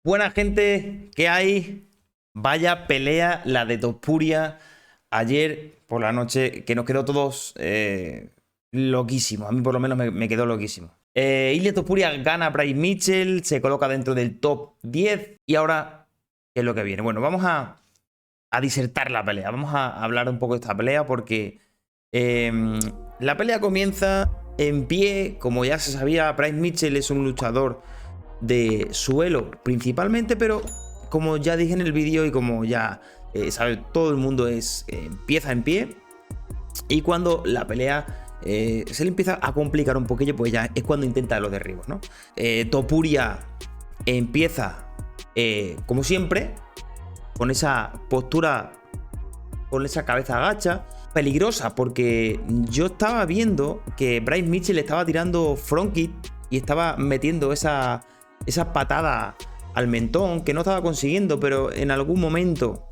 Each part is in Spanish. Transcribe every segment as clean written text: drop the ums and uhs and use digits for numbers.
Buena gente, ¿qué hay? Vaya pelea la de Topuria ayer por la noche, que nos quedó todos loquísimos. A mí por lo menos me quedó loquísimo. Ilia Topuria gana a Bryce Mitchell, se coloca dentro del top 10 y ahora, ¿qué es lo que viene? Bueno, vamos a disertar la pelea, vamos a hablar un poco de esta pelea porque la pelea comienza en pie, como ya se sabía. Bryce Mitchell es un luchador de suelo principalmente, pero como ya dije en el vídeo y como ya sabe todo el mundo, empieza en pie, y cuando la pelea se le empieza a complicar un poquillo, pues ya es cuando intenta los derribos, ¿no? Topuria empieza como siempre con esa postura, con esa cabeza agacha, peligrosa, porque yo estaba viendo que Bryce Mitchell estaba tirando front kick y estaba metiendo esa patada al mentón que no estaba consiguiendo, pero en algún momento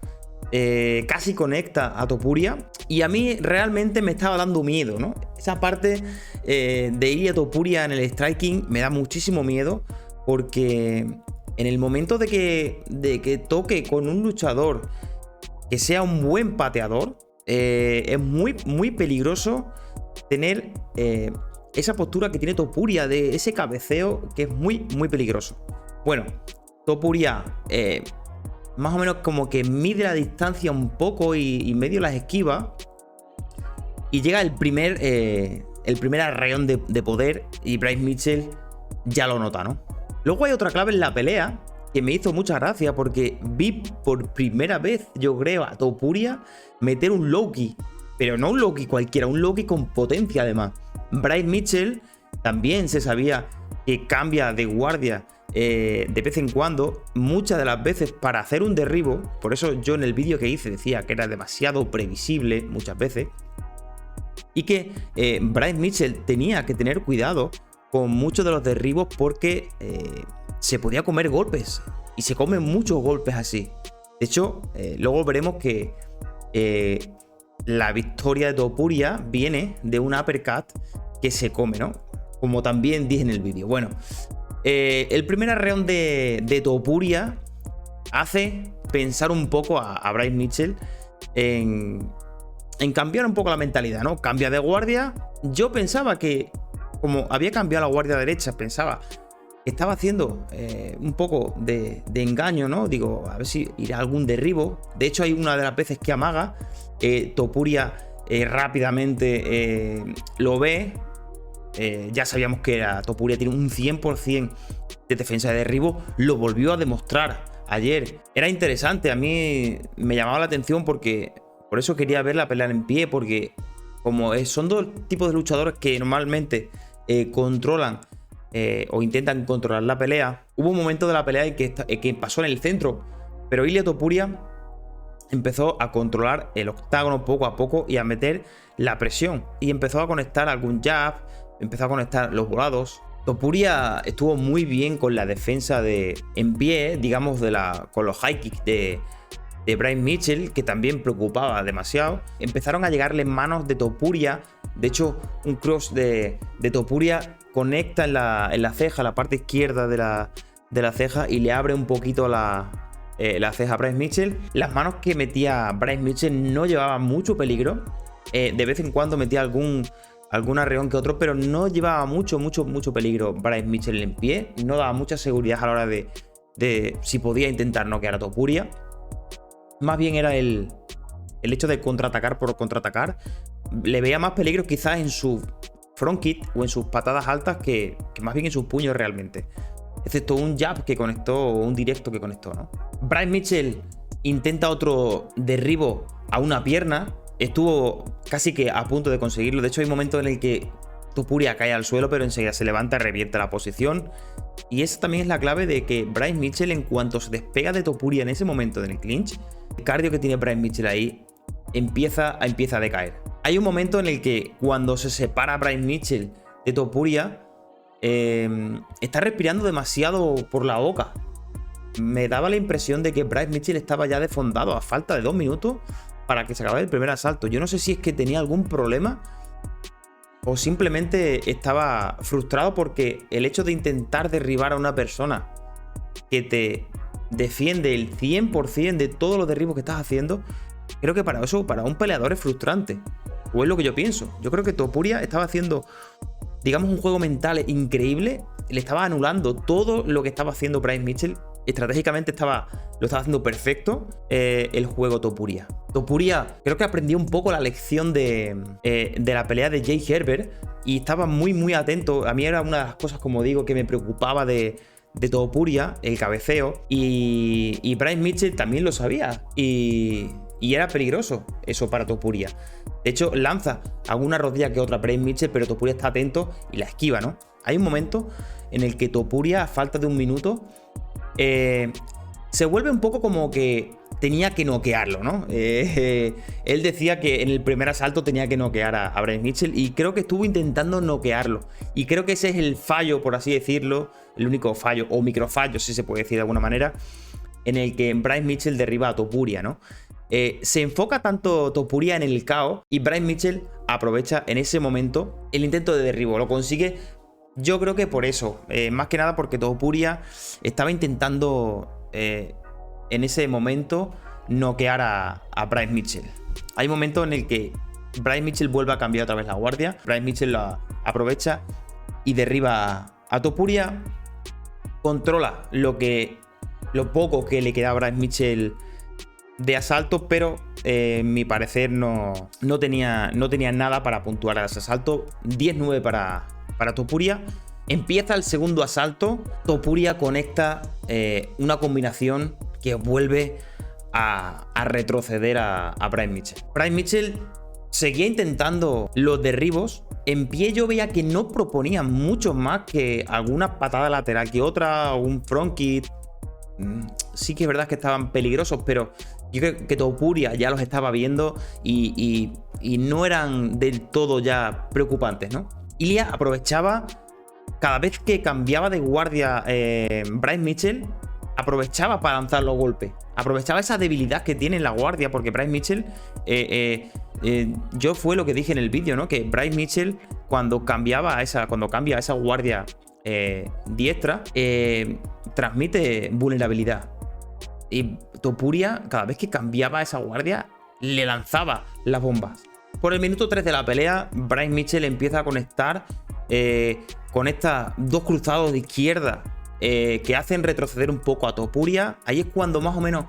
casi conecta a Topuria, y a mí realmente me estaba dando miedo, ¿no? Esa parte de Ilia Topuria en el striking me da muchísimo miedo, porque en el momento de que toque con un luchador que sea un buen pateador, es muy peligroso tener esa postura que tiene Topuria, de ese cabeceo, que es muy peligroso. Bueno, Topuria más o menos como que mide la distancia un poco y medio las esquiva, y llega el primer arreón de poder, y Bryce Mitchell ya lo nota, ¿no? Luego hay otra clave en la pelea que me hizo mucha gracia, porque vi por primera vez, yo creo, a Topuria meter un low kick, pero no un low kick cualquiera, un low kick con potencia además. Bryce Mitchell también se sabía que cambia de guardia de vez en cuando, muchas de las veces para hacer un derribo. Por eso yo en el vídeo que hice decía que era demasiado previsible muchas veces, y que Bryce Mitchell tenía que tener cuidado con muchos de los derribos, porque se podía comer golpes, y se comen muchos golpes así. De hecho, luego veremos que la victoria de Topuria viene de un uppercut que se come, ¿no? Como también dije en el vídeo. Bueno, el primer arreón de Topuria hace pensar un poco a Bryce Mitchell en cambiar un poco la mentalidad, ¿no? Cambia de guardia. Yo pensaba que, como había cambiado la guardia derecha, pensaba que estaba haciendo un poco de engaño, ¿no? Digo, a ver si irá algún derribo. De hecho, hay una de las veces que amaga. Topuria rápidamente lo ve. Ya sabíamos que Topuria tiene un 100% de defensa de derribo. Lo volvió a demostrar ayer. Era interesante, a mí me llamaba la atención, porque por eso quería ver la pelea en pie, porque como son dos tipos de luchadores que normalmente controlan o intentan controlar la pelea. Hubo un momento de la pelea en que pasó en el centro, pero Ilia Topuria empezó a controlar el octágono poco a poco y a meter la presión, y empezó a conectar algún jab, empezó a conectar los volados. Topuria estuvo muy bien con la defensa en pie, digamos, con los high kicks de Bryce Mitchell, que también preocupaba demasiado. Empezaron a llegarle manos de Topuria. De hecho, un cross de Topuria conecta en la ceja, la parte izquierda de la ceja, y le abre un poquito la ceja a Bryce Mitchell. Las manos que metía Bryce Mitchell no llevaban mucho peligro. De vez en cuando metía algún arreón que otro, pero no llevaba mucho peligro Bryce Mitchell en pie. No daba mucha seguridad a la hora de si podía intentar noquear a Topuria. Más bien era el hecho de contraatacar por contraatacar. Le veía más peligro quizás en su front kick o en sus patadas altas que más bien en sus puños realmente. Excepto un jab que conectó, o un directo que conectó, ¿no? Bryce Mitchell intenta otro derribo a una pierna. Estuvo casi que a punto de conseguirlo. De hecho, hay momentos en el que Topuria cae al suelo, pero enseguida se levanta, revierte la posición. Y esa también es la clave de que Bryce Mitchell, en cuanto se despega de Topuria en ese momento del clinch, el cardio que tiene Bryce Mitchell ahí empieza a decaer. Hay un momento en el que, cuando se separa Bryce Mitchell de Topuria, está respirando demasiado por la boca. Me daba la impresión de que Bryce Mitchell estaba ya desfondado a falta de 2 minutos para que se acabe el primer asalto. Yo no sé si es que tenía algún problema o simplemente estaba frustrado, porque el hecho de intentar derribar a una persona que te defiende el 100% de todos los derribos que estás haciendo, creo que para eso, para un peleador es frustrante. O es lo que yo pienso. Yo creo que Topuria estaba haciendo, digamos, un juego mental increíble. Le estaba anulando todo lo que estaba haciendo Bryce Mitchell. Estratégicamente lo estaba haciendo perfecto el juego Topuria. Topuria creo que aprendió un poco la lección de la pelea de Jake Herbert y estaba muy atento. A mí era una de las cosas, como digo, que me preocupaba de Topuria, el cabeceo. Y Bryce Mitchell también lo sabía. Y era peligroso eso para Topuria. De hecho, lanza alguna rodilla que otra Bryce Mitchell, pero Topuria está atento y la esquiva, ¿no? Hay un momento en el que Topuria, a falta de un minuto, se vuelve un poco como que tenía que noquearlo, ¿no? Él decía que en el primer asalto tenía que noquear a Bryce Mitchell y creo que estuvo intentando noquearlo. Y creo que ese es el fallo, por así decirlo, el único fallo, o microfallo, si se puede decir de alguna manera, en el que Bryce Mitchell derriba a Topuria, ¿no? Se enfoca tanto Topuria en el caos y Bryce Mitchell aprovecha en ese momento el intento de derribo. Lo consigue, yo creo que por eso, más que nada porque Topuria estaba intentando en ese momento noquear a Bryce Mitchell. Hay momentos en el que Bryce Mitchell vuelve a cambiar otra vez la guardia. Bryce Mitchell la aprovecha y derriba a Topuria. Controla lo poco que le queda a Bryce Mitchell de asalto, pero mi parecer no tenía nada para puntuar a ese asalto. 10-9 para Topuria. Empieza el segundo asalto. Topuria conecta una combinación que vuelve a retroceder a Bryce Mitchell. Bryce Mitchell seguía intentando los derribos. En pie yo veía que no proponía mucho más que alguna patada lateral que otra, o un front kick. Sí que es verdad que estaban peligrosos, pero yo creo que Topuria ya los estaba viendo y no eran del todo ya preocupantes, ¿no? Ilya aprovechaba, cada vez que cambiaba de guardia Bryce Mitchell, aprovechaba para lanzar los golpes. Aprovechaba esa debilidad que tiene en la guardia, porque Bryce Mitchell, yo fue lo que dije en el vídeo, ¿no? Que Bryce Mitchell, cuando cambia a esa guardia diestra, transmite vulnerabilidad. Y Topuria, cada vez que cambiaba esa guardia, le lanzaba las bombas. Por el minuto 3 de la pelea, Bryce Mitchell empieza a conectar con estos dos cruzados de izquierda que hacen retroceder un poco a Topuria. Ahí es cuando más o menos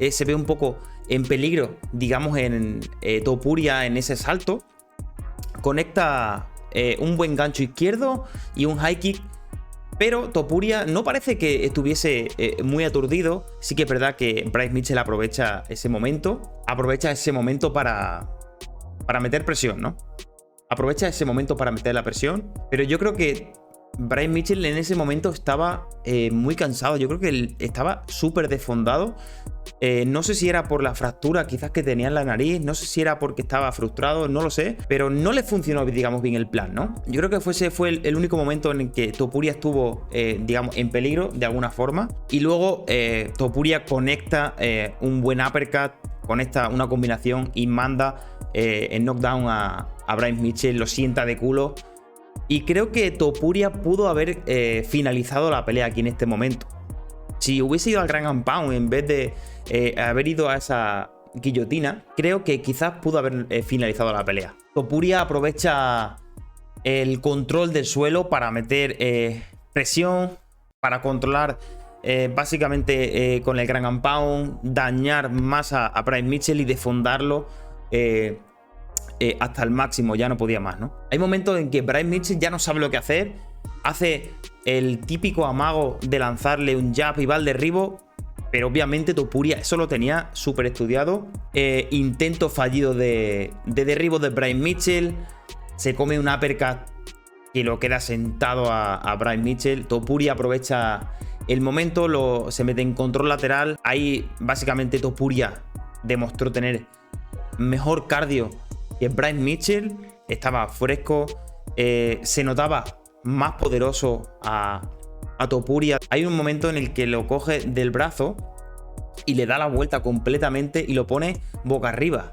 se ve un poco en peligro, digamos, en Topuria en ese salto. Conecta un buen gancho izquierdo y un high kick. Pero Topuria no parece que estuviese muy aturdido. Sí que es verdad que Bryce Mitchell aprovecha ese momento. Aprovecha ese momento para meter presión, ¿no? Aprovecha ese momento para meter la presión. Pero yo creo que Bryce Mitchell en ese momento estaba muy cansado. Yo creo que él estaba súper desfondado. No sé si era por la fractura quizás que tenía en la nariz, no sé si era porque estaba frustrado, no lo sé, pero no le funcionó, digamos, bien el plan, ¿no? Yo creo que ese fue el único momento en el que Topuria estuvo, digamos, en peligro de alguna forma. Y luego Topuria conecta un buen uppercut, conecta una combinación y manda en knockdown a Bryce Mitchell, lo sienta de culo. Y creo que Topuria pudo haber finalizado la pelea aquí en este momento. Si hubiese ido al Ground and Pound en vez de haber ido a esa guillotina, creo que quizás pudo haber finalizado la pelea. Topuria aprovecha el control del suelo para meter presión, para controlar básicamente con el Ground and Pound, dañar más a Bryce Mitchell y desfondarlo hasta el máximo, ya no podía más, ¿no? Hay momentos en que Bryce Mitchell ya no sabe lo que hacer, hace el típico amago de lanzarle un jab y va al derribo, pero obviamente Topuria eso lo tenía súper estudiado. Intento fallido de derribo de Bryce Mitchell, se come un uppercut que lo queda sentado a Bryce Mitchell. Topuria aprovecha el momento, se mete en control lateral. Ahí básicamente Topuria demostró tener mejor cardio que Bryce Mitchell, estaba fresco, se notaba más poderoso a Topuria. Hay un momento en el que lo coge del brazo y le da la vuelta completamente y lo pone boca arriba.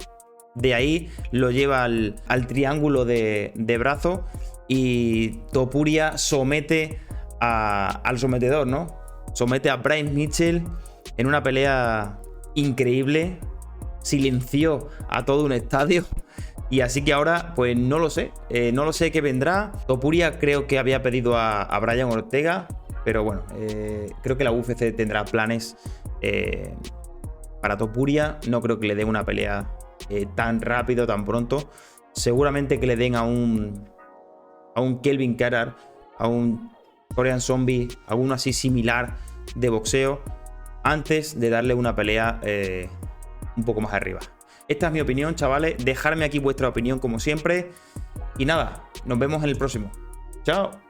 De ahí lo lleva al triángulo de brazo y Topuria somete al sometedor, ¿no? Somete a Bryce Mitchell en una pelea increíble, silenció a todo un estadio. Y así que ahora, pues no lo sé. No lo sé qué vendrá. Topuria creo que había pedido a Brian Ortega. Pero bueno, creo que la UFC tendrá planes para Topuria. No creo que le den una pelea tan rápido, tan pronto. Seguramente que le den a un Kelvin Kattar, a un Korean Zombie, a uno así similar de boxeo, antes de darle una pelea un poco más arriba. Esta es mi opinión, chavales. Dejadme aquí vuestra opinión como siempre. Y nada, nos vemos en el próximo. Chao.